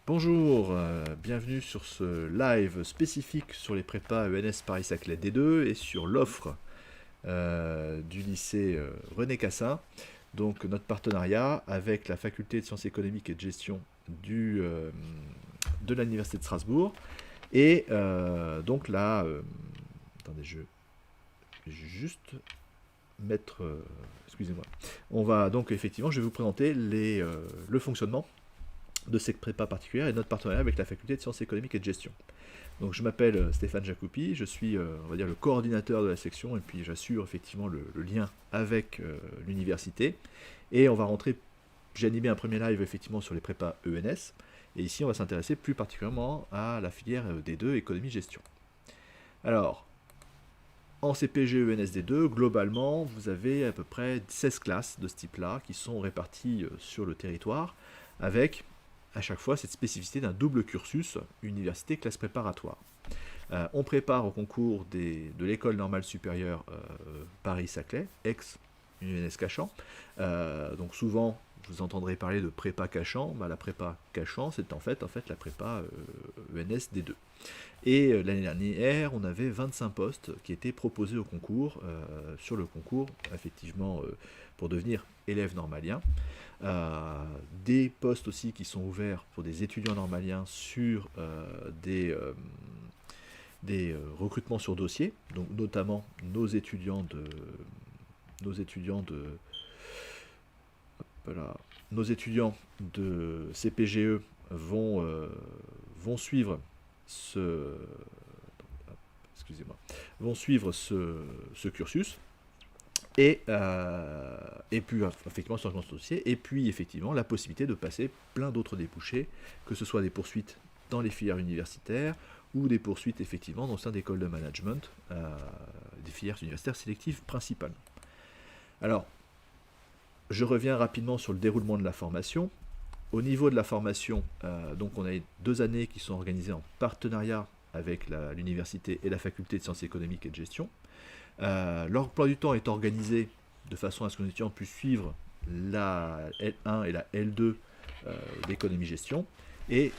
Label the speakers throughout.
Speaker 1: Bonjour, bienvenue sur ce live spécifique sur les prépas ENS Paris-Saclay D2 et sur l'offre du lycée René Cassin. Donc notre partenariat avec la faculté de sciences économiques et de gestion de l'université de Strasbourg. Et donc là, attendez, je vais juste mettre... excusez-moi. On va donc effectivement, je vais vous présenter le fonctionnement de ces prépas particulières et notre partenariat avec la faculté de sciences économiques et de gestion. Donc je m'appelle Stéphane Jacoupi, je suis on va dire le coordinateur de la section et puis j'assure effectivement le lien avec l'université. Et on va rentrer, j'ai animé un premier live effectivement sur les prépas ENS et ici on va s'intéresser plus particulièrement à la filière D2 économie-gestion. Alors, en CPG ENS D2, globalement, vous avez à peu près 16 classes de ce type-là qui sont réparties sur le territoire avec à chaque fois cette spécificité d'un double cursus université classe préparatoire. On prépare au concours de l'école normale supérieure Paris-Saclay, ex-UNS Cachan. Donc souvent, vous entendrez parler de prépa Cachan. La prépa Cachan, c'est en fait la prépa ENS D2. Et l'année dernière, on avait 25 postes qui étaient proposés au concours, sur le concours, effectivement, pour devenir élève normalien. Des postes aussi qui sont ouverts pour des étudiants normaliens sur des recrutements sur dossier, donc notamment nos étudiants de CPGE vont suivre ce cursus et puis effectivement sur ce dossier, et puis effectivement la possibilité de passer plein d'autres débouchés, que ce soit des poursuites dans les filières universitaires ou des poursuites effectivement dans sein d'écoles de management, des filières universitaires sélectives principales. Alors, je reviens rapidement sur le déroulement de la formation. Au niveau de la formation, donc on a 2 années qui sont organisées en partenariat avec l'université et la faculté de sciences économiques et de gestion. L'emploi du temps est organisé de façon à ce que nos étudiants puissent suivre la L1 et la L2 d'économie-gestion et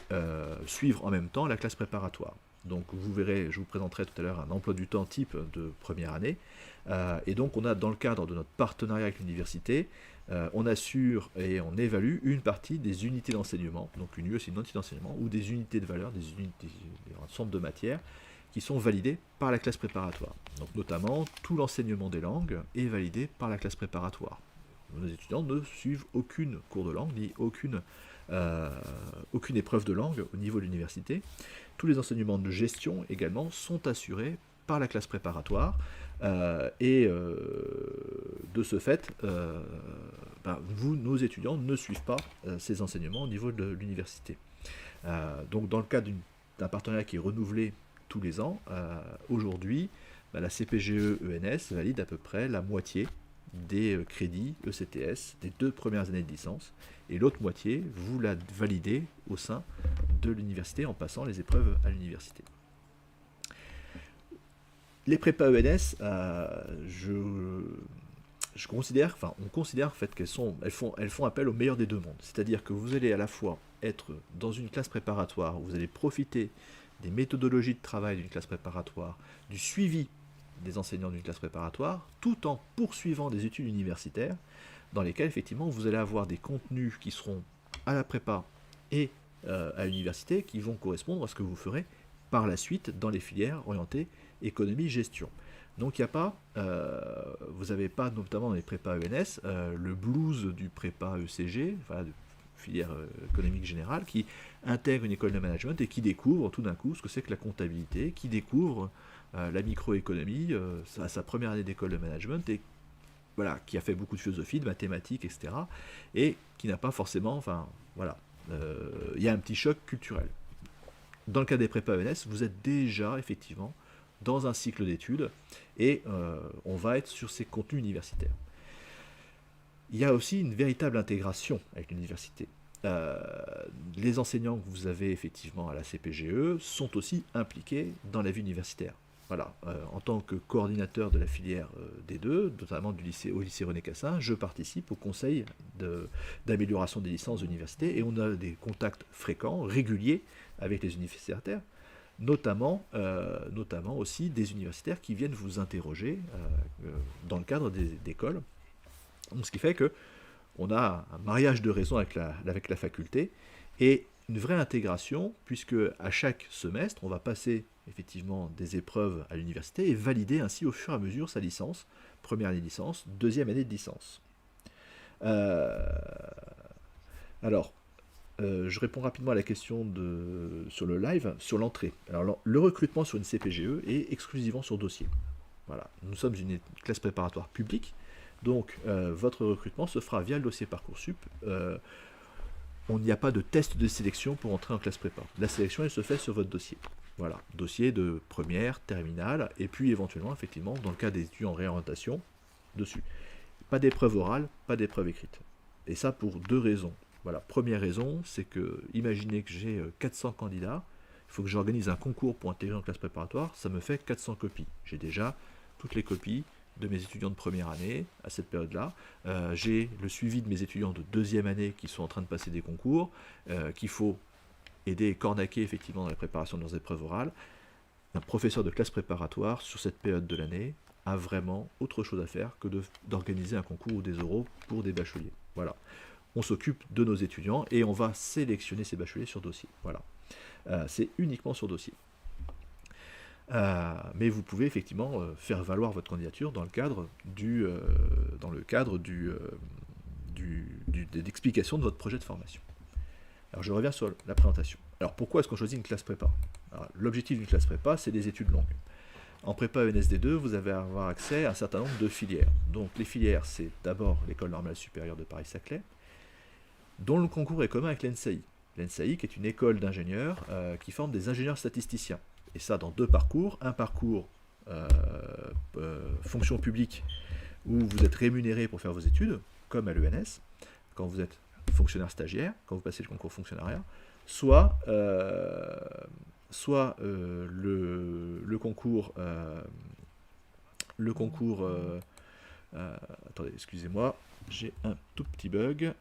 Speaker 1: suivre en même temps la classe préparatoire. Donc vous verrez, je vous présenterai tout à l'heure un emploi du temps type de première année. Et donc on a, dans le cadre de notre partenariat avec l'université, on assure et on évalue une partie des unités d'enseignement, donc une UE c'est une unité d'enseignement, ou des unités de valeur, des ensembles de matières, qui sont validées par la classe préparatoire. Donc notamment, tout l'enseignement des langues est validé par la classe préparatoire. Nos étudiants ne suivent aucune cours de langue, ni aucune épreuve de langue au niveau de l'université. Tous les enseignements de gestion également sont assurés par la classe préparatoire, et de ce fait, nos étudiants ne suivent pas ces enseignements au niveau de l'université. Donc dans le cadre d'un partenariat qui est renouvelé tous les ans, aujourd'hui, la CPGE ENS valide à peu près la moitié des crédits ECTS des 2 premières années de licence, et l'autre moitié, vous la validez au sein de l'université en passant les épreuves à l'université. Les prépas ENS, on considère en fait qu'elles font appel au meilleur des deux mondes. C'est-à-dire que vous allez à la fois être dans une classe préparatoire où vous allez profiter des méthodologies de travail d'une classe préparatoire, du suivi des enseignants d'une classe préparatoire, tout en poursuivant des études universitaires dans lesquelles effectivement vous allez avoir des contenus qui seront à la prépa et à l'université qui vont correspondre à ce que vous ferez par la suite dans les filières orientées économie-gestion. Donc il n'y a pas, vous n'avez pas notamment dans les prépas ENS, le blues du prépa ECG, enfin, de filière économique générale, qui intègre une école de management et qui découvre tout d'un coup ce que c'est que la comptabilité, qui découvre la microéconomie à sa première année d'école de management, et voilà, qui a fait beaucoup de philosophie, de mathématiques, etc. et qui n'a pas forcément, il y a un petit choc culturel. Dans le cas des prépas ENS, vous êtes déjà effectivement dans un cycle d'études et on va être sur ces contenus universitaires. Il y a aussi une véritable intégration avec l'université. Les enseignants que vous avez effectivement à la CPGE sont aussi impliqués dans la vie universitaire. Voilà, en tant que coordinateur de la filière D2, notamment au lycée René Cassin, je participe au conseil d'amélioration des licences d'université et on a des contacts fréquents, réguliers avec les universitaires, notamment aussi des universitaires qui viennent vous interroger dans le cadre d'écoles. Donc, ce qui fait que on a un mariage de raison avec la faculté et une vraie intégration, puisque à chaque semestre, on va passer effectivement des épreuves à l'université et valider ainsi au fur et à mesure sa licence, première année de licence, deuxième année de licence. Euh, alors, je réponds rapidement à la question sur le live, sur l'entrée. Alors, le recrutement sur une CPGE est exclusivement sur dossier. Voilà, nous sommes une classe préparatoire publique, donc votre recrutement se fera via le dossier Parcoursup. On n'y a pas de test de sélection pour entrer en classe prépa. La sélection, elle se fait sur votre dossier. Voilà, dossier de première, terminale, et puis éventuellement, effectivement, dans le cas des étudiants en réorientation, dessus. Pas d'épreuve orale, pas d'épreuve écrite. Et ça pour 2 raisons. Voilà, première raison, c'est que, imaginez que j'ai 400 candidats, il faut que j'organise un concours pour intégrer en classe préparatoire, ça me fait 400 copies. J'ai déjà toutes les copies de mes étudiants de première année à cette période-là. J'ai le suivi de mes étudiants de deuxième année qui sont en train de passer des concours, qu'il faut aider et cornaquer effectivement dans la préparation de leurs épreuves orales. Un professeur de classe préparatoire sur cette période de l'année a vraiment autre chose à faire que d'organiser un concours ou des oraux pour des bacheliers. Voilà. On s'occupe de nos étudiants et on va sélectionner ces bacheliers sur dossier. Voilà. C'est uniquement sur dossier. Mais vous pouvez effectivement faire valoir votre candidature dans le cadre d'explication de votre projet de formation. Alors je reviens sur la présentation. Alors pourquoi est-ce qu'on choisit une classe prépa? L'objectif d'une classe prépa, c'est des études longues. En prépa ENSD2, vous allez avoir accès à un certain nombre de filières. Donc les filières, c'est d'abord l'École normale supérieure de Paris-Saclay, dont le concours est commun avec l'ENSAI. L'ENSAI qui est une école d'ingénieurs qui forme des ingénieurs statisticiens. Et ça dans 2 parcours. Un parcours fonction publique où vous êtes rémunéré pour faire vos études, comme à l'ENS, quand vous êtes fonctionnaire stagiaire, quand vous passez le concours fonctionnariat, soit le concours attendez, excusez-moi, j'ai un tout petit bug,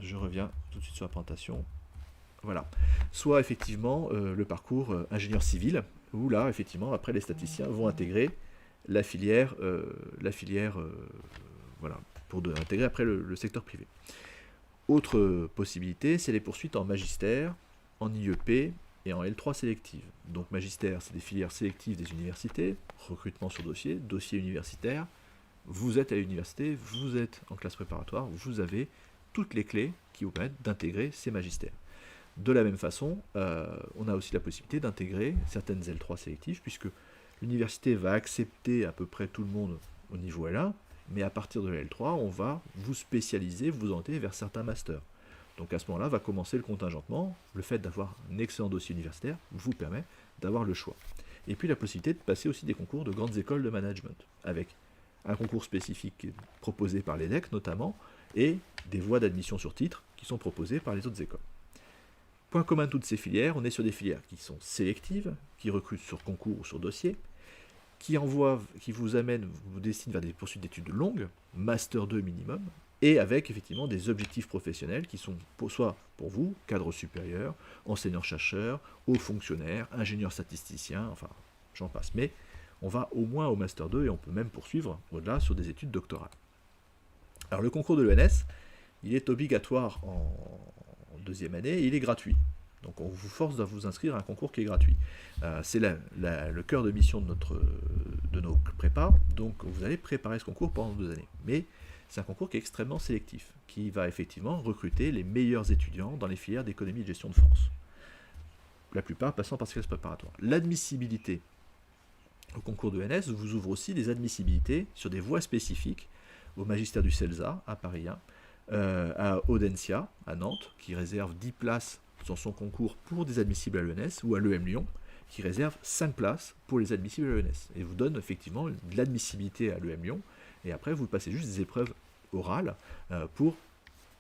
Speaker 1: je reviens tout de suite sur la présentation. Voilà. Soit effectivement le parcours ingénieur civil, où là, effectivement, après les statisticiens vont intégrer la filière, voilà, pour intégrer après le secteur privé. Autre possibilité, c'est les poursuites en magistère, en IEP et en L3 sélective. Donc magistère, c'est des filières sélectives des universités, recrutement sur dossier, dossier universitaire. Vous êtes à l'université, vous êtes en classe préparatoire, vous avez toutes les clés qui vous permettent d'intégrer ces magistères. De la même façon, on a aussi la possibilité d'intégrer certaines L3 sélectives, puisque l'université va accepter à peu près tout le monde au niveau L1, mais à partir de la L3, on va vous spécialiser, vous orienter vers certains masters. Donc à ce moment-là, va commencer le contingentement. Le fait d'avoir un excellent dossier universitaire vous permet d'avoir le choix. Et puis la possibilité de passer aussi des concours de grandes écoles de management, avec un concours spécifique proposé par l'EDEC notamment, et des voies d'admission sur titre qui sont proposées par les autres écoles. Point commun de toutes ces filières, on est sur des filières qui sont sélectives, qui recrutent sur concours ou sur dossier, qui vous destinent vers des poursuites d'études longues, Master 2 minimum, et avec effectivement des objectifs professionnels qui sont soit pour vous, cadre supérieur, enseignant-chercheur, haut fonctionnaire, ingénieur statisticien, enfin j'en passe. Mais on va au moins au Master 2 et on peut même poursuivre au-delà sur des études doctorales. Alors le concours de l'ENS, il est obligatoire en deuxième année et il est gratuit. Donc on vous force à vous inscrire à un concours qui est gratuit. C'est le cœur de mission de nos prépas, donc vous allez préparer ce concours pendant 2 années. Mais c'est un concours qui est extrêmement sélectif, qui va effectivement recruter les meilleurs étudiants dans les filières d'économie et de gestion de France. La plupart passant par ces classes préparatoires. L'admissibilité au concours de l'ENS vous ouvre aussi des admissibilités sur des voies spécifiques au magistère du CELSA à Paris 1, à Audencia à Nantes, qui réserve 10 places sur son concours pour des admissibles à l'ENS, ou à l'EM Lyon, qui réserve 5 places pour les admissibles à l'ENS, et vous donne effectivement de l'admissibilité à l'EM Lyon, et après vous passez juste des épreuves orales pour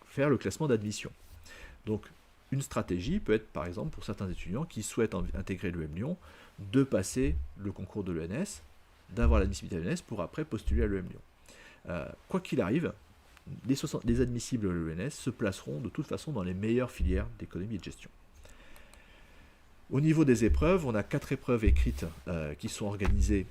Speaker 1: faire le classement d'admission. Donc une stratégie peut être, par exemple, pour certains étudiants qui souhaitent intégrer l'EM Lyon, de passer le concours de l'ENS, d'avoir l'admissibilité à l'ENS pour après postuler à l'EM Lyon. Quoi qu'il arrive, les admissibles à l'ENS se placeront de toute façon dans les meilleures filières d'économie et de gestion. Au niveau des épreuves, on a 4 épreuves écrites qui sont organisées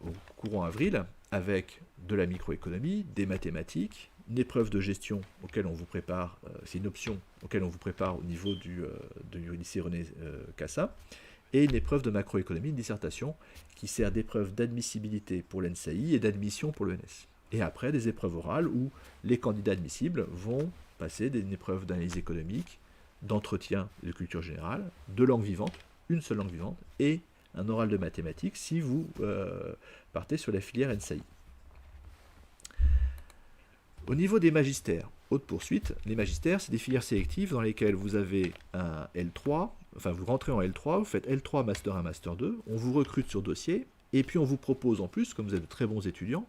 Speaker 1: au courant avril, avec de la microéconomie, des mathématiques, une épreuve de gestion auquel on vous prépare, c'est une option auquel on vous prépare au niveau du lycée René Cassa, et une épreuve de macroéconomie, une dissertation, qui sert d'épreuve d'admissibilité pour l'ENSAI et d'admission pour l'ENS. Et après, des épreuves orales où les candidats admissibles vont passer une épreuve d'analyse économique, d'entretien de culture générale, de langue vivante, une seule langue vivante, et un oral de mathématiques si vous partez sur la filière NSAI. Au niveau des magistères, haute poursuite, les magistères, c'est des filières sélectives dans lesquelles vous avez un L3, enfin vous rentrez en L3, vous faites L3, Master 1, Master 2, on vous recrute sur dossier, et puis on vous propose en plus, comme vous êtes de très bons étudiants,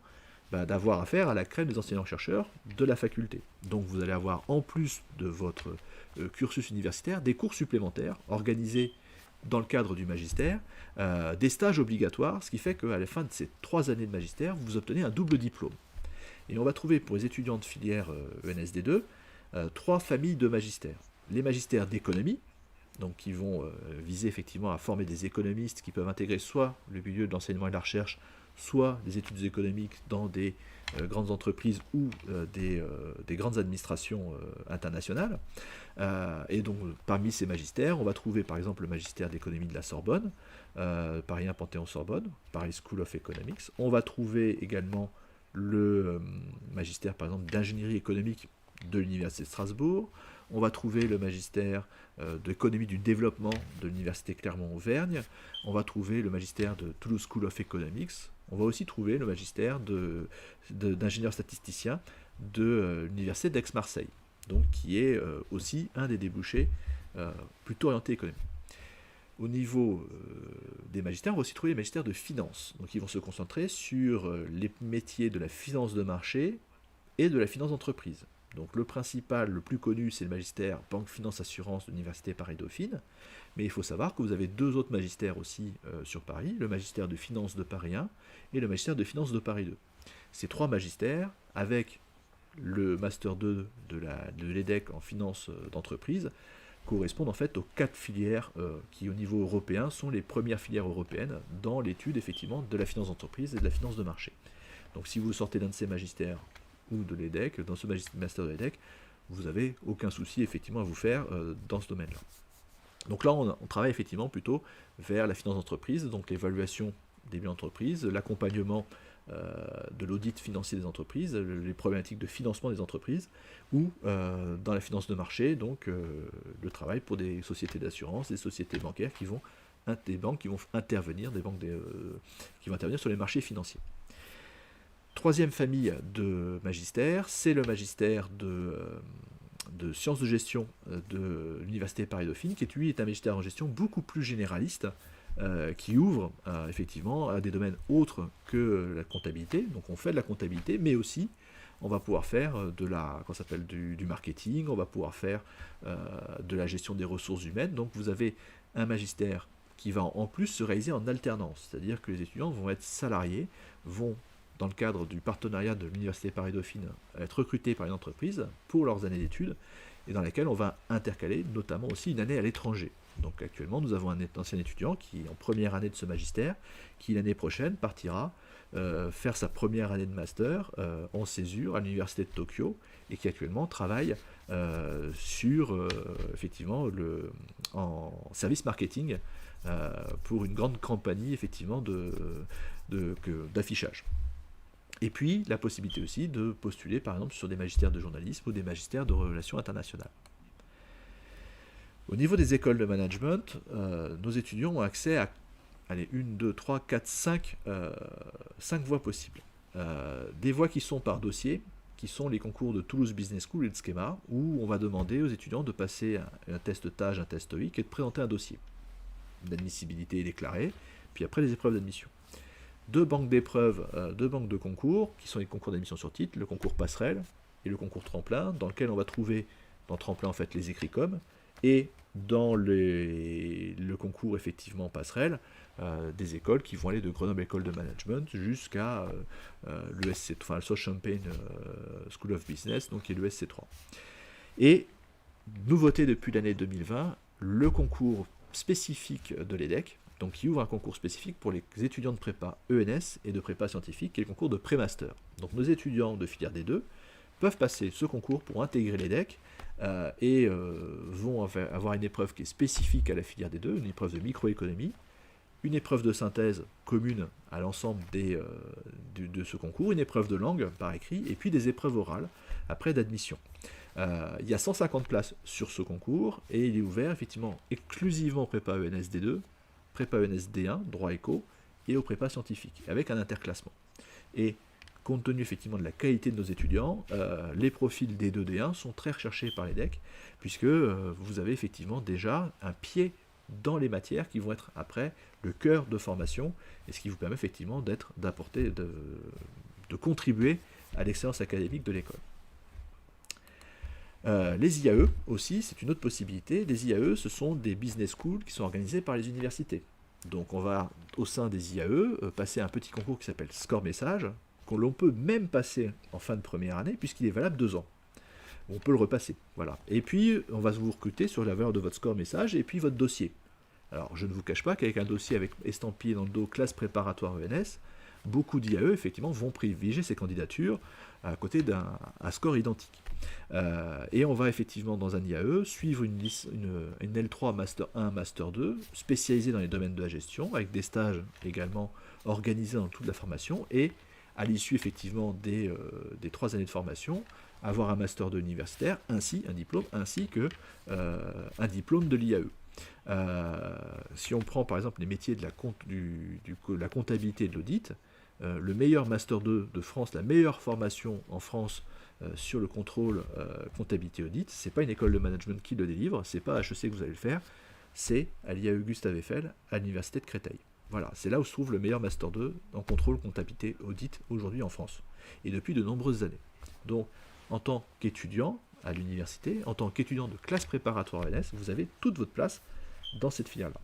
Speaker 1: d'avoir affaire à la crème des enseignants-chercheurs de la faculté. Donc vous allez avoir, en plus de votre cursus universitaire, des cours supplémentaires organisés dans le cadre du magistère, des stages obligatoires, ce qui fait qu'à la fin de ces 3 années de magistère, vous obtenez un double diplôme. Et on va trouver pour les étudiants de filière ENSD2 3 familles de magistères. Les magistères d'économie, donc qui vont viser effectivement à former des économistes qui peuvent intégrer soit le milieu de l'enseignement et de la recherche, soit des études économiques dans des grandes entreprises ou des grandes administrations internationales. Et donc parmi ces magistères, on va trouver par exemple le magistère d'économie de la Sorbonne, Paris 1 Panthéon-Sorbonne, Paris School of Economics. On va trouver également le magistère par exemple d'ingénierie économique de l'Université de Strasbourg. On va trouver le magistère d'économie du développement de l'Université Clermont-Auvergne. On va trouver le magistère de Toulouse School of Economics. On va aussi trouver le magistère d'ingénieur statisticien de l'Université d'Aix-Marseille, donc qui est aussi un des débouchés plutôt orientés économiques. Au niveau des magistères, on va aussi trouver les magistères de finance, donc ils vont se concentrer sur les métiers de la finance de marché et de la finance d'entreprise. Donc le principal, le plus connu, c'est le magistère Banque, Finance, Assurance de l'Université Paris-Dauphine, mais il faut savoir que vous avez 2 autres magistères aussi sur Paris, le magistère de finance de Paris 1 et le magistère de finance de Paris 2. Ces 3 magistères, avec le master 2 de l'EDEC en finance d'entreprise, correspondent en fait aux 4 filières qui au niveau européen sont les premières filières européennes dans l'étude effectivement de la finance d'entreprise et de la finance de marché. Donc si vous sortez d'un de ces magistères ou de l'EDEC, dans ce master de l'EDEC, vous n'avez aucun souci effectivement à vous faire dans ce domaine-là. Donc là, on travaille effectivement plutôt vers la finance d'entreprise, donc l'évaluation des bilans d'entreprise, l'accompagnement de l'audit financier des entreprises, les problématiques de financement des entreprises, ou dans la finance de marché, donc le travail pour des sociétés d'assurance, des sociétés bancaires qui vont, des banques qui vont intervenir, qui vont intervenir sur les marchés financiers. Troisième famille de magistères, c'est le magistère de sciences de gestion de l'Université Paris-Dauphine, qui lui est un magistère en gestion beaucoup plus généraliste, qui ouvre effectivement à des domaines autres que la comptabilité. Donc on fait de la comptabilité, mais aussi on va pouvoir faire du marketing, on va pouvoir faire de la gestion des ressources humaines. Donc vous avez un magistère qui va en plus se réaliser en alternance, c'est-à-dire que les étudiants vont être salariés, vont dans le cadre du partenariat de l'Université Paris-Dauphine, être recrutés par une entreprise pour leurs années d'études, et dans lesquelles on va intercaler notamment aussi une année à l'étranger. Donc actuellement, nous avons un ancien étudiant qui est en première année de ce magistère, qui l'année prochaine partira faire sa première année de master en césure à l'Université de Tokyo, et qui actuellement travaille sur effectivement en service marketing pour une grande compagnie effectivement d'affichage. Et puis la possibilité aussi de postuler par exemple sur des magistères de journalisme ou des magistères de relations internationales. Au niveau des écoles de management, nos étudiants ont accès à 5 voies possibles. Des voies qui sont par dossier, qui sont les concours de Toulouse Business School et de Schema, où on va demander aux étudiants de passer un test TAGE, un test TOEIC et de présenter un dossier d'admissibilité déclarée, puis après les épreuves d'admission. 2 banques d'épreuves, 2 banques de concours, qui sont les concours d'admission sur titre, le concours passerelle et le concours tremplin, dans lequel on va trouver dans Tremplin en fait les écrits-com, et dans le concours effectivement passerelle, des écoles qui vont aller de Grenoble École de Management jusqu'à l'ESC, enfin le South Champagne School of Business, donc qui est l'ESC 3. Et nouveauté depuis l'année 2020, le concours spécifique de l'EDEC, donc qui ouvre un concours spécifique pour les étudiants de prépa ENS et de prépa scientifique, qui est le concours de pré-master. Donc nos étudiants de filière D2 peuvent passer ce concours pour intégrer l'EDEC et vont avoir une épreuve qui est spécifique à la filière D2, une épreuve de microéconomie, une épreuve de synthèse commune à l'ensemble de ce concours, une épreuve de langue par écrit, et puis des épreuves orales après d'admission. Il y a 150 places sur ce concours, et il est ouvert effectivement exclusivement prépa ENS D2, prépa ENS D1, droit éco, et aux prépas scientifiques, avec un interclassement. Et compte tenu effectivement de la qualité de nos étudiants, les profils D2, D1 sont très recherchés par l'EDEC, puisque vous avez effectivement déjà un pied dans les matières qui vont être après le cœur de formation, et ce qui vous permet effectivement d'apporter, de contribuer à l'excellence académique de l'école. Les IAE aussi, c'est une autre possibilité. Les IAE, ce sont des business schools qui sont organisés par les universités. Donc on va, au sein des IAE, passer un petit concours qui s'appelle Score Message, que l'on peut même passer en fin de première année, puisqu'il est valable 2 ans. On peut le repasser, voilà. Et puis, on va vous recruter sur la valeur de votre score message et puis votre dossier. Alors, je ne vous cache pas qu'avec un dossier avec estampillé dans le dos classe préparatoire ENS, beaucoup d'IAE, effectivement, vont privilégier ces candidatures à côté d'un score identique. Et on va effectivement, dans un IAE, suivre une L3 Master 1, Master 2, spécialisée dans les domaines de la gestion, avec des stages également organisés dans toute la formation, et à l'issue, effectivement, des 3 années de formation, avoir un Master 2 universitaire, ainsi un diplôme, ainsi que un diplôme de l'IAE. Si on prend par exemple les métiers de la comptabilité et de l'audit, le meilleur Master 2 de France, la meilleure formation en France sur le contrôle comptabilité audit, c'est pas une école de management qui le délivre, c'est pas HEC que vous allez le faire, c'est à l'IAE Gustave Eiffel à l'université de Créteil. Voilà, c'est là où se trouve le meilleur Master 2 en contrôle comptabilité audit aujourd'hui en France, et depuis de nombreuses années. Donc, en tant qu'étudiant à l'université, en tant qu'étudiant de classe préparatoire ENS, vous avez toute votre place dans cette filière-là.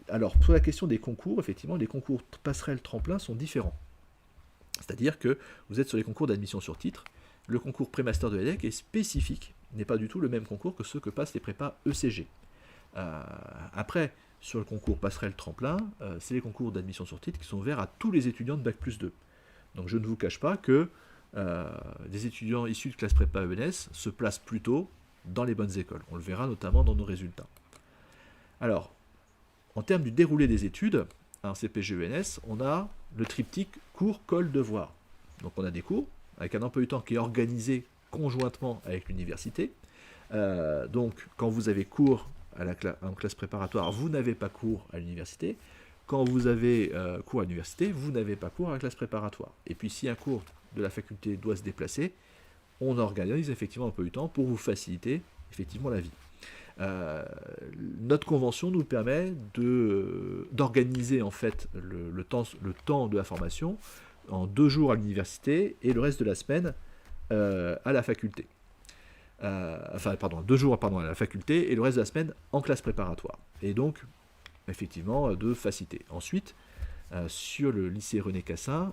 Speaker 1: Alors, pour la question des concours, effectivement, les concours passerelles tremplin sont différents. C'est-à-dire que vous êtes sur les concours d'admission sur titre, le concours pré-master de l'EDEC est spécifique, n'est pas du tout le même concours que ceux que passent les prépas ECG. Après, sur le concours passerelle tremplin, c'est les concours d'admission sur titre qui sont ouverts à tous les étudiants de Bac+2. Donc je ne vous cache pas que des étudiants issus de classe prépa ENS se placent plutôt dans les bonnes écoles. On le verra notamment dans nos résultats. Alors, en termes du déroulé des études, en CPG-ENS, on a le triptyque cours, colle, devoir. Donc on a des cours, avec un emploi du temps qui est organisé conjointement avec l'université. Donc quand vous avez cours en classe préparatoire, vous n'avez pas cours à l'université. Quand vous avez cours à l'université, vous n'avez pas cours à la classe préparatoire. Et puis si un cours de la faculté doit se déplacer, on organise effectivement un peu du temps pour vous faciliter effectivement la vie. Notre convention nous permet d'organiser en fait le temps de la formation en 2 jours à l'université et le reste de la semaine à la faculté. 2 jours à la faculté et le reste de la semaine en classe préparatoire. Et donc, effectivement, de faciliter. Ensuite, sur le lycée René Cassin,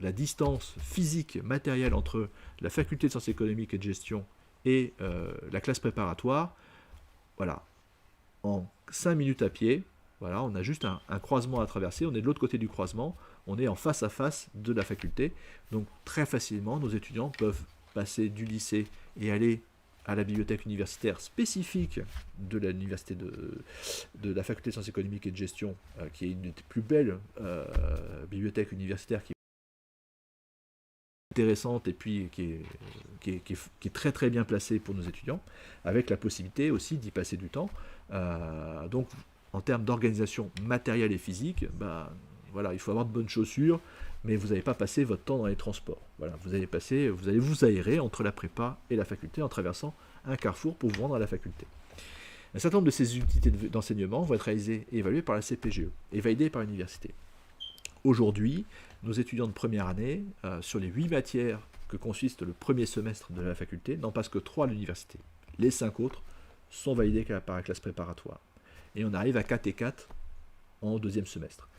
Speaker 1: la distance physique, matérielle entre la faculté de sciences économiques et de gestion et la classe préparatoire, voilà, en 5 minutes à pied, voilà, on a juste un croisement à traverser, on est de l'autre côté du croisement, on est en face à face de la faculté, donc très facilement nos étudiants peuvent passer du lycée et aller à la bibliothèque universitaire spécifique de l'université de la faculté de sciences économiques et de gestion, qui est une des plus belles bibliothèques universitaires qui est intéressante et puis qui est très très bien placée pour nos étudiants, avec la possibilité aussi d'y passer du temps. Donc en termes d'organisation matérielle et physique, voilà, il faut avoir de bonnes chaussures, mais vous n'allez pas passer votre temps dans les transports. Voilà, vous allez vous aérer entre la prépa et la faculté en traversant un carrefour pour vous rendre à la faculté. Un certain nombre de ces unités d'enseignement vont être réalisées et évaluées par la CPGE et validées par l'université. Aujourd'hui, nos étudiants de première année, sur les 8 matières que consiste le premier semestre de la faculté n'en passe que 3 à l'université. Les 5 autres sont validés par la classe préparatoire. Et on arrive à 4 et 4 en deuxième semestre.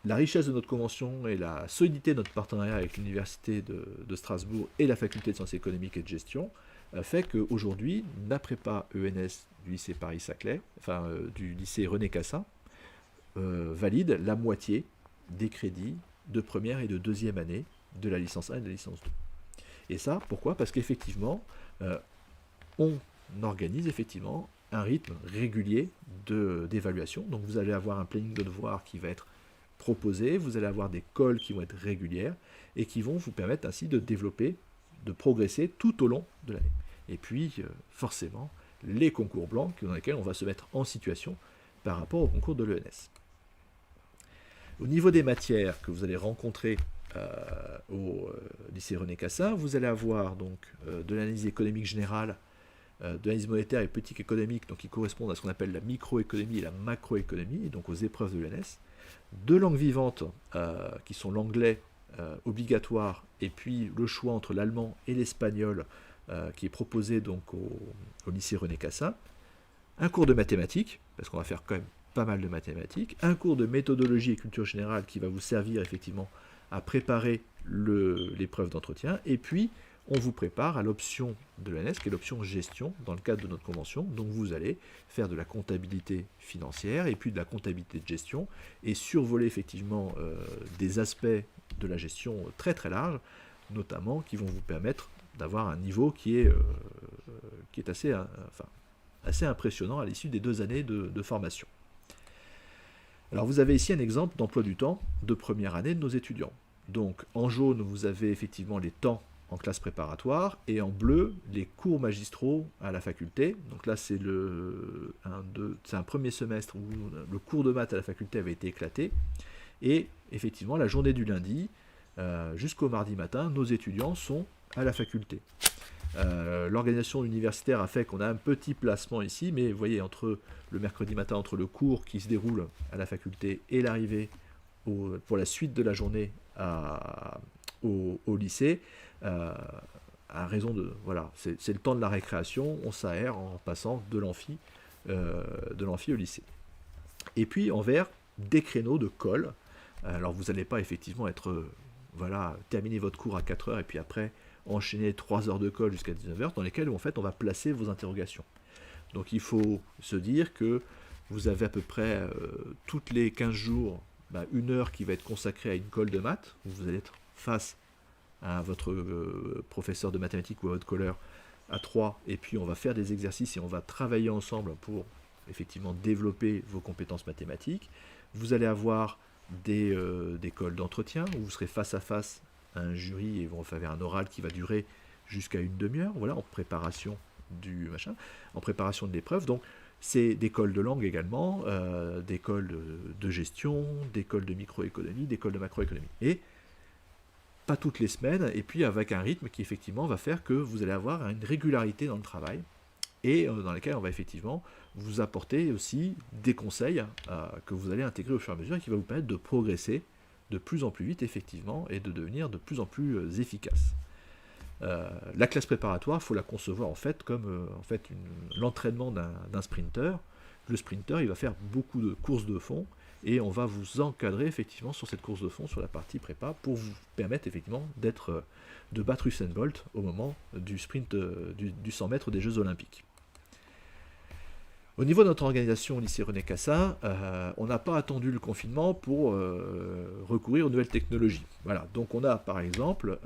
Speaker 1: La richesse de notre convention et la solidité de notre partenariat avec l'Université de Strasbourg et la Faculté de sciences économiques et de gestion fait qu'aujourd'hui, la prépa ENS du lycée Paris-Saclay, du lycée René Cassin, valide la moitié des crédits de première et de deuxième année de la licence 1 et de la licence 2. Et ça, pourquoi? Parce qu'effectivement, on organise effectivement un rythme régulier d'évaluation. Donc vous allez avoir un planning de devoirs qui va être proposé, vous allez avoir des calls qui vont être régulières et qui vont vous permettre ainsi de développer, de progresser tout au long de l'année. Et puis, forcément, les concours blancs dans lesquels on va se mettre en situation par rapport au concours de l'ENS. Au niveau des matières que vous allez rencontrer au lycée René Cassin, vous allez avoir donc de l'analyse économique générale, de l'analyse monétaire et politique économique, donc qui correspondent à ce qu'on appelle la microéconomie et la macroéconomie, donc aux épreuves de l'ENS, de langues vivantes qui sont l'anglais obligatoire et puis le choix entre l'allemand et l'espagnol qui est proposé donc au lycée René Cassin, un cours de mathématiques, parce qu'on va faire quand même pas mal de mathématiques, un cours de méthodologie et culture générale qui va vous servir effectivement à préparer l'épreuve d'entretien, et puis on vous prépare à l'option de l'ENS, qui est l'option gestion dans le cadre de notre convention. Donc vous allez faire de la comptabilité financière et puis de la comptabilité de gestion et survoler effectivement des aspects de la gestion très très larges, notamment qui vont vous permettre d'avoir un niveau qui est assez impressionnant à l'issue des 2 années de formation. Alors vous avez ici un exemple d'emploi du temps de première année de nos étudiants. Donc en jaune, vous avez effectivement les temps en classe préparatoire, et en bleu, les cours magistraux à la faculté. Donc là, c'est un premier semestre où le cours de maths à la faculté avait été éclaté, et effectivement, la journée du lundi, jusqu'au mardi matin, nos étudiants sont à la faculté. L'organisation universitaire a fait qu'on a un petit placement ici, mais vous voyez, entre le mercredi matin, entre le cours qui se déroule à la faculté et l'arrivée pour la suite de la journée au lycée, à raison de... Voilà, c'est le temps de la récréation, on s'aère en passant de l'amphi au lycée. Et puis en vert, des créneaux de colle. Alors vous n'allez pas effectivement terminer votre cours à 4 heures et puis après enchaîner 3 heures de colle jusqu'à 19 heures dans lesquelles en fait on va placer vos interrogations. Donc il faut se dire que vous avez à peu près toutes les 15 jours une heure qui va être consacrée à une colle de maths, où vous allez être face à votre professeur de mathématiques ou à votre colleur à 3, et puis on va faire des exercices et on va travailler ensemble pour effectivement développer vos compétences mathématiques. Vous allez avoir des calls d'entretien où vous serez face à face à un jury et vont faire un oral qui va durer jusqu'à une demi-heure, voilà, en préparation en préparation de l'épreuve. Donc c'est des calls de langue également, des calls de gestion, des calls de microéconomie, des calls de macroéconomie. Et pas toutes les semaines, et puis avec un rythme qui effectivement va faire que vous allez avoir une régularité dans le travail, et dans lequel on va effectivement vous apporter aussi des conseils que vous allez intégrer au fur et à mesure et qui va vous permettre de progresser de plus en plus vite effectivement et de devenir de plus en plus efficace. La classe préparatoire, il faut la concevoir en fait comme l'entraînement d'un sprinter. Le sprinter, il va faire beaucoup de courses de fond et on va vous encadrer effectivement sur cette course de fond, sur la partie prépa, pour vous permettre effectivement de battre Usain Bolt au moment du sprint du 100 mètres des Jeux Olympiques. Au niveau de notre organisation au lycée René Cassin, on n'a pas attendu le confinement pour recourir aux nouvelles technologies. Voilà, donc on a par exemple,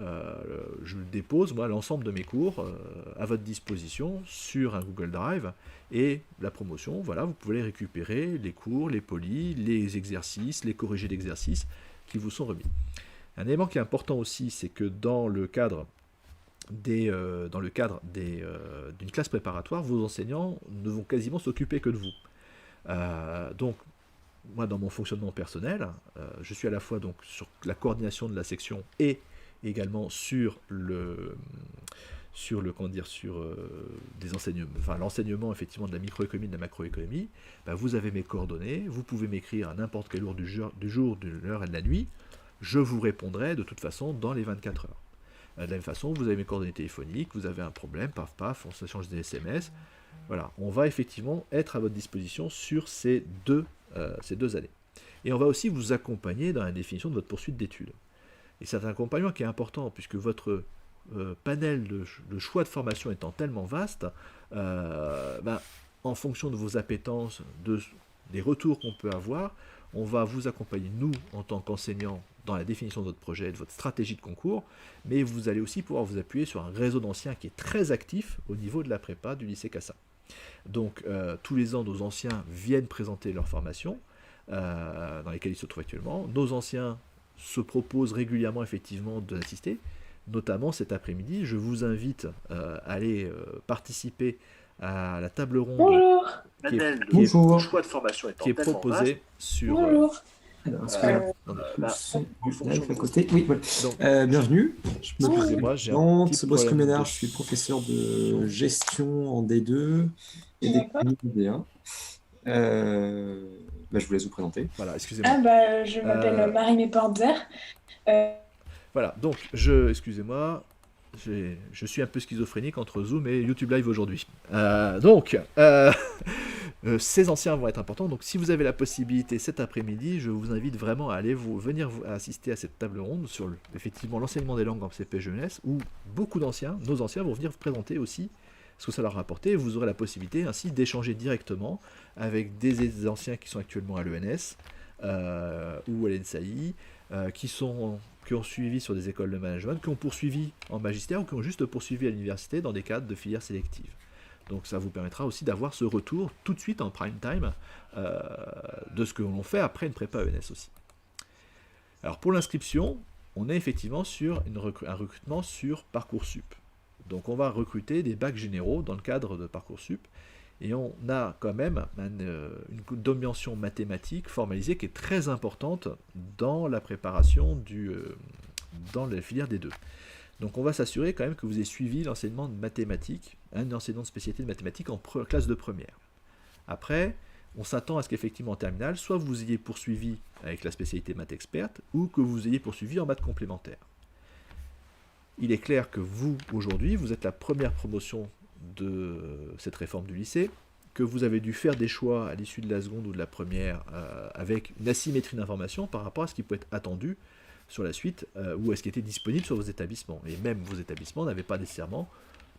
Speaker 1: je dépose l'ensemble de mes cours à votre disposition sur un Google Drive, et la promotion, voilà, vous pouvez récupérer les cours, les polis, les exercices, les corrigés d'exercices qui vous sont remis. Un élément qui est important aussi, c'est que dans le cadre d'une classe préparatoire, vos enseignants ne vont quasiment s'occuper que de vous. Donc, moi, dans mon fonctionnement personnel, je suis à la fois donc sur la coordination de la section et également sur des enseignements, l'enseignement effectivement de la microéconomie, de la macroéconomie. Vous avez mes coordonnées, vous pouvez m'écrire à n'importe quelle heure du jour, de l'heure et de la nuit. Je vous répondrai de toute façon dans les 24 heures. De la même façon, vous avez mes coordonnées téléphoniques, vous avez un problème, paf paf, on s'échange des SMS. Voilà, on va effectivement être à votre disposition sur ces deux années. Et on va aussi vous accompagner dans la définition de votre poursuite d'études. Et c'est un accompagnement qui est important, puisque votre panel de choix de formation étant tellement vaste, en fonction de vos appétences, des retours qu'on peut avoir, on va vous accompagner, nous, en tant qu'enseignants, dans la définition de votre projet, de votre stratégie de concours, mais vous allez aussi pouvoir vous appuyer sur un réseau d'anciens qui est très actif au niveau de la prépa du lycée Cassin. Donc, tous les ans, nos anciens viennent présenter leur formation, dans lesquelles ils se trouvent actuellement. Nos anciens se proposent régulièrement, effectivement, d'assister. Notamment cet après-midi, je vous invite à aller participer à la table ronde
Speaker 2: Bonjour.
Speaker 3: Choix de formation
Speaker 1: qui est proposée sur...
Speaker 2: Bonjour.
Speaker 3: Alors, est-ce que le son du live à côté? Oui, voilà.
Speaker 1: Donc,
Speaker 3: bienvenue. Je
Speaker 1: excusez-moi, j'ai un petit
Speaker 3: Bosco
Speaker 1: problème
Speaker 3: Ménard,
Speaker 1: de
Speaker 3: je suis professeur de gestion en D2 et d'économie en D1. Je vous laisse vous présenter.
Speaker 1: Voilà, excusez-moi.
Speaker 2: Je m'appelle Marie Panzer.
Speaker 1: Voilà, donc, excusez-moi, je suis un peu schizophrénique entre Zoom et YouTube Live aujourd'hui. Ces anciens vont être importants, donc si vous avez la possibilité cet après-midi, je vous invite vraiment à aller venir assister à cette table ronde sur effectivement l'enseignement des langues en CP jeunesse, où beaucoup d'anciens, nos anciens, vont venir vous présenter aussi ce que ça leur a apporté, et vous aurez la possibilité ainsi d'échanger directement avec des anciens qui sont actuellement à l'ENS ou à l'ENSAI, qui ont suivi sur des écoles de management, qui ont poursuivi en magistère ou qui ont juste poursuivi à l'université dans des cadres de filières sélectives. Donc ça vous permettra aussi d'avoir ce retour tout de suite en prime time de ce que l'on fait après une prépa ENS aussi. Alors pour l'inscription, on est effectivement sur un recrutement sur Parcoursup. Donc on va recruter des bacs généraux dans le cadre de Parcoursup, et on a quand même une dimension mathématique formalisée qui est très importante dans la préparation dans la filière des deux. Donc on va s'assurer quand même que vous ayez suivi l'enseignement de mathématiques, un enseignement de spécialité de mathématiques en classe de première. Après, on s'attend à ce qu'effectivement en terminale, soit vous ayez poursuivi avec la spécialité maths experte, ou que vous ayez poursuivi en maths complémentaire. Il est clair que vous, aujourd'hui, vous êtes la première promotion de cette réforme du lycée, que vous avez dû faire des choix à l'issue de la seconde ou de la première avec une asymétrie d'information par rapport à ce qui peut être attendu sur la suite ou à ce qui était disponible sur vos établissements. Et même vos établissements n'avaient pas nécessairement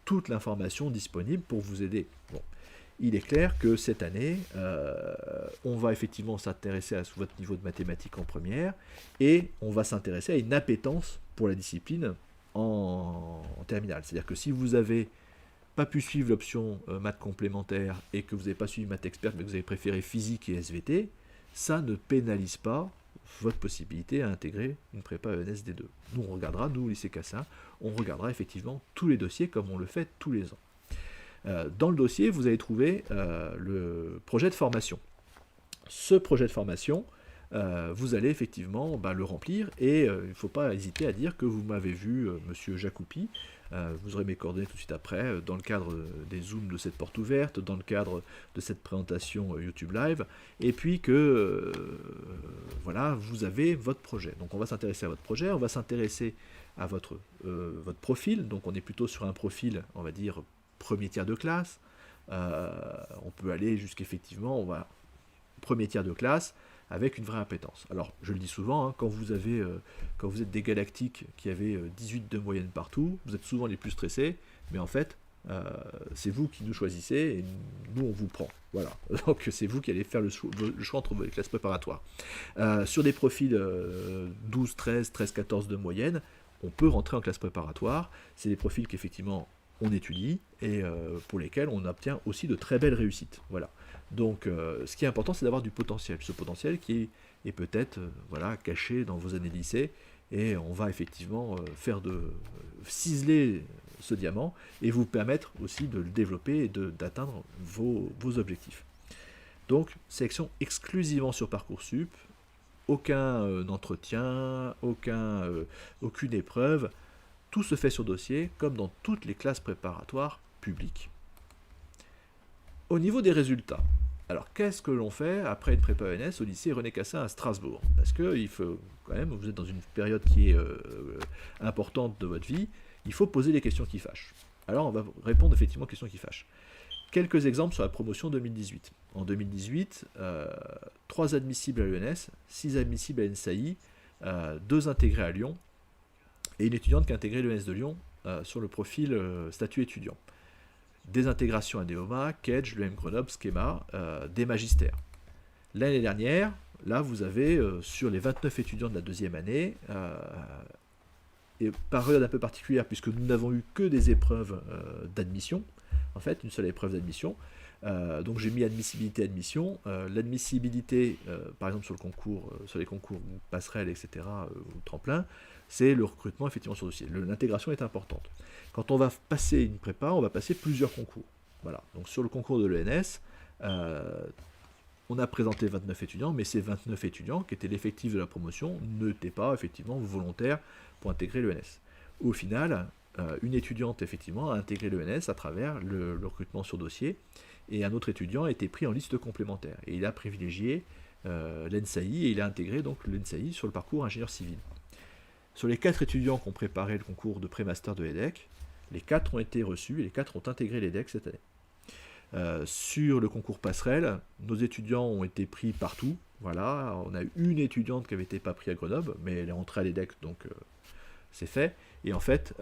Speaker 1: toute l'information disponible pour vous aider. Bon. Il est clair que cette année, on va effectivement s'intéresser à votre niveau de mathématiques en première, et on va s'intéresser à une appétence pour la discipline en terminale. C'est-à-dire que si vous n'avez pas pu suivre l'option maths complémentaire et que vous n'avez pas suivi maths experte mais que vous avez préféré physique et SVT, ça ne pénalise pas votre possibilité à intégrer une prépa ENS D2. Nous, on regardera, nous, au lycée Cassin, on regardera effectivement tous les dossiers comme on le fait tous les ans. Dans le dossier, vous allez trouver le projet de formation. Ce projet de formation, vous allez effectivement le remplir, et il ne faut pas hésiter à dire que vous m'avez vu, monsieur Jacoupi. Vous aurez mes coordonnées tout de suite après, dans le cadre des Zooms de cette porte ouverte, dans le cadre de cette présentation YouTube Live, et puis que voilà, vous avez votre projet. Donc on va s'intéresser à votre projet, on va s'intéresser à votre profil. Donc on est plutôt sur un profil, on va dire, premier tiers de classe. On peut aller jusqu'effectivement, premier tiers de classe, avec une vraie appétence. Alors, je le dis souvent, quand vous êtes des galactiques qui avaient 18 de moyenne partout, vous êtes souvent les plus stressés, mais en fait, c'est vous qui nous choisissez, et nous, on vous prend. Voilà. Donc, c'est vous qui allez faire le choix entre vos classes préparatoires. Sur des profils 12, 13, 13, 14 de moyenne, on peut rentrer en classe préparatoire. C'est des profils qu'effectivement, on étudie, et pour lesquels on obtient aussi de très belles réussites. Voilà. Donc, ce qui est important, c'est d'avoir du potentiel. Ce potentiel qui est peut-être caché dans vos années de lycée, et on va effectivement ciseler ce diamant et vous permettre aussi de le développer et d'atteindre vos objectifs. Donc, sélection exclusivement sur Parcoursup, aucun entretien, aucune épreuve, tout se fait sur dossier, comme dans toutes les classes préparatoires publiques. Au niveau des résultats, alors qu'est-ce que l'on fait après une prépa ENS au lycée René Cassin à Strasbourg? Parce que il faut quand même, vous êtes dans une période qui est importante de votre vie, il faut poser les questions qui fâchent. Alors on va répondre effectivement aux questions qui fâchent. Quelques exemples sur la promotion 2018. En 2018, 3 admissibles à l'ENS, 6 admissibles à l'ENSAI, 2 intégrés à Lyon, et une étudiante qui a intégré l'ENS de Lyon sur le profil statut étudiant. Des intégrations à Neoma, Kedge, l'EM Grenoble, Schema, des magistères. L'année dernière, là vous avez sur les 29 étudiants de la deuxième année, et période un peu particulière puisque nous n'avons eu que des épreuves d'admission, en fait, une seule épreuve d'admission. Donc j'ai mis admissibilité, admission. L'admissibilité, par exemple sur le concours, sur les concours passerelles, etc., ou tremplin, c'est le recrutement effectivement sur dossier. L'intégration est importante. Quand on va passer une prépa, on va passer plusieurs concours. Voilà. Donc sur le concours de l'ENS, on a présenté 29 étudiants, mais ces 29 étudiants, qui étaient l'effectif de la promotion, n'étaient pas effectivement volontaires pour intégrer l'ENS. Au final, une étudiante effectivement a intégré l'ENS à travers le recrutement sur dossier, et un autre étudiant a été pris en liste complémentaire. Et il a privilégié l'ENSAI, et il a intégré donc l'ENSAI sur le parcours ingénieur civil. Sur les 4 étudiants qui ont préparé le concours de pré-master de l'EDEC, les 4 ont été reçus et les 4 ont intégré l'EDEC cette année. Sur le concours passerelle, nos étudiants ont été pris partout. Voilà, on a eu une étudiante qui n'avait été pas prise à Grenoble, mais elle est entrée à l'EDEC, donc c'est fait. Et en fait,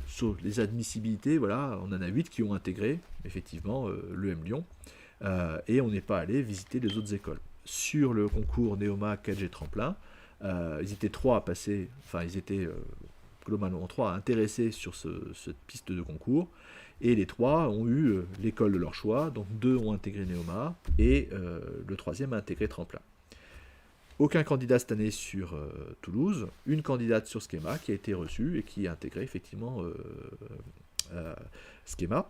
Speaker 1: sur les admissibilités, voilà, on en a 8 qui ont intégré effectivement l'EM Lyon, et on n'est pas allé visiter les autres écoles. Sur le concours Neoma, Kedge et Tremplin, ils étaient 3 à passer, enfin ils étaient globalement 3 intéressés sur cette piste de concours, et les 3 ont eu l'école de leur choix, donc 2 ont intégré Neoma, et le 3e a intégré Tremplin. Aucun candidat cette année sur Toulouse, une candidate sur Schema qui a été reçue et qui a intégré effectivement Schema.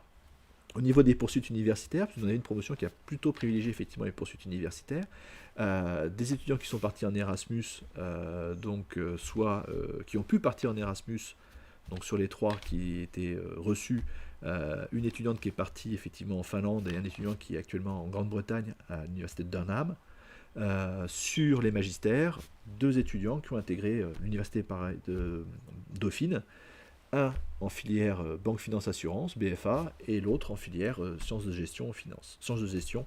Speaker 1: Au niveau des poursuites universitaires, on a une promotion qui a plutôt privilégié effectivement les poursuites universitaires. Des étudiants qui sont partis en Erasmus, soit qui ont pu partir en Erasmus, donc sur les 3 qui étaient reçus, une étudiante qui est partie effectivement en Finlande et un étudiant qui est actuellement en Grande-Bretagne à l'université de Durham. Sur les magistères, 2 étudiants qui ont intégré l'université de Dauphine, un en filière banque finance assurance BFA et l'autre en filière sciences de gestion finance, sciences de gestion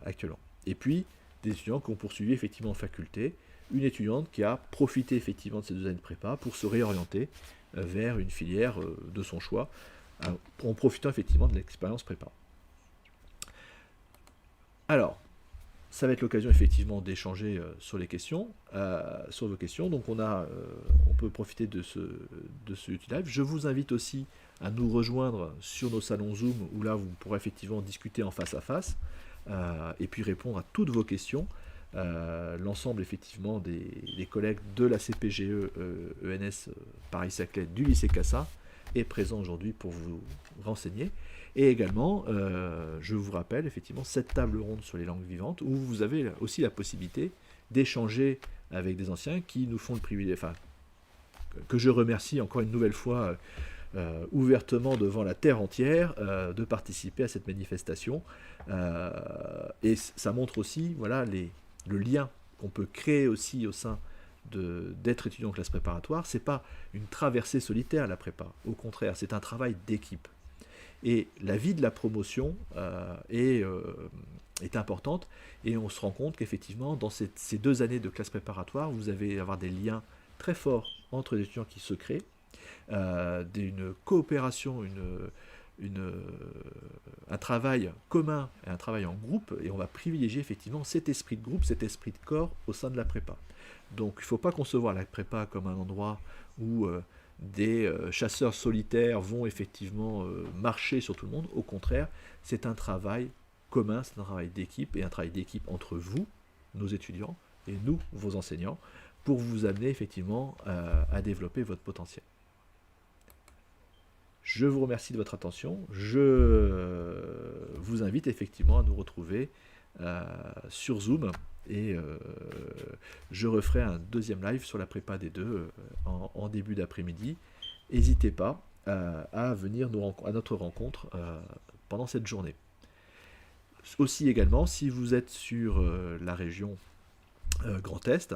Speaker 1: actuellement. Et puis des étudiants qui ont poursuivi effectivement en faculté, une étudiante qui a profité effectivement de ces 2 années de prépa pour se réorienter vers une filière de son choix, en profitant effectivement de l'expérience prépa. Alors, ça va être l'occasion effectivement d'échanger sur les questions, sur vos questions. Donc on peut profiter de ce live. Je vous invite aussi à nous rejoindre sur nos salons Zoom, où là vous pourrez effectivement discuter en face à face et puis répondre à toutes vos questions. L'ensemble effectivement des collègues de la CPGE ENS Paris-Saclay du lycée Cassa est présent aujourd'hui pour vous renseigner. Et également, je vous rappelle effectivement cette table ronde sur les langues vivantes où vous avez aussi la possibilité d'échanger avec des anciens qui nous font le privilège, enfin, que je remercie encore une nouvelle fois ouvertement devant la terre entière de participer à cette manifestation. Et ça montre aussi voilà, le lien qu'on peut créer aussi au sein d'être étudiant en classe préparatoire. C'est pas une traversée solitaire la prépa, au contraire, c'est un travail d'équipe. Et la vie de la promotion est importante, et on se rend compte qu'effectivement, dans ces 2 années de classe préparatoire, vous allez avoir des liens très forts entre les étudiants qui se créent, une coopération, un travail commun et un travail en groupe, et on va privilégier effectivement cet esprit de groupe, cet esprit de corps au sein de la prépa. Donc il ne faut pas concevoir la prépa comme un endroit où des chasseurs solitaires vont effectivement marcher sur tout le monde. Au contraire, c'est un travail commun, c'est un travail d'équipe, et un travail d'équipe entre vous, nos étudiants, et nous, vos enseignants, pour vous amener effectivement à développer votre potentiel. Je vous remercie de votre attention. Je vous invite effectivement à nous retrouver sur Zoom, et je referai un 2e live sur la prépa des 2 en début d'après-midi. N'hésitez pas à venir à notre rencontre pendant cette journée. Aussi également, si vous êtes sur la région Grand Est,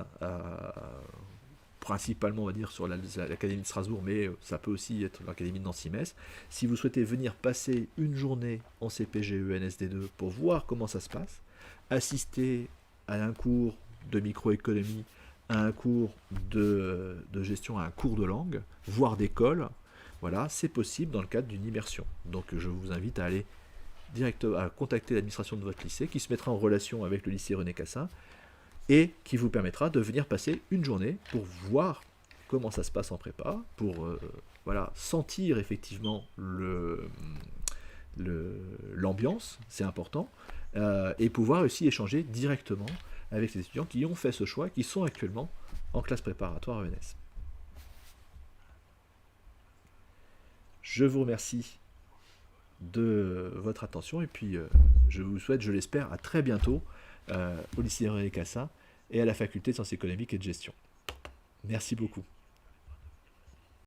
Speaker 1: principalement, on va dire, sur l'Académie de Strasbourg, mais ça peut aussi être l'Académie de Nancy-Metz. Si vous souhaitez venir passer une journée en CPGE NSD2 pour voir comment ça se passe, assister à un cours de microéconomie, à un cours de gestion, à un cours de langue, voire d'école, voilà, c'est possible dans le cadre d'une immersion. Donc je vous invite à aller à contacter l'administration de votre lycée, qui se mettra en relation avec le lycée René Cassin, et qui vous permettra de venir passer une journée pour voir comment ça se passe en prépa, pour voilà, sentir effectivement l'ambiance, c'est important, et pouvoir aussi échanger directement avec les étudiants qui ont fait ce choix, qui sont actuellement en classe préparatoire à ENS. Je vous remercie de votre attention, et puis je vous souhaite, je l'espère, à très bientôt au lycée René Cassin et à la faculté de sciences économiques et de gestion. Merci beaucoup.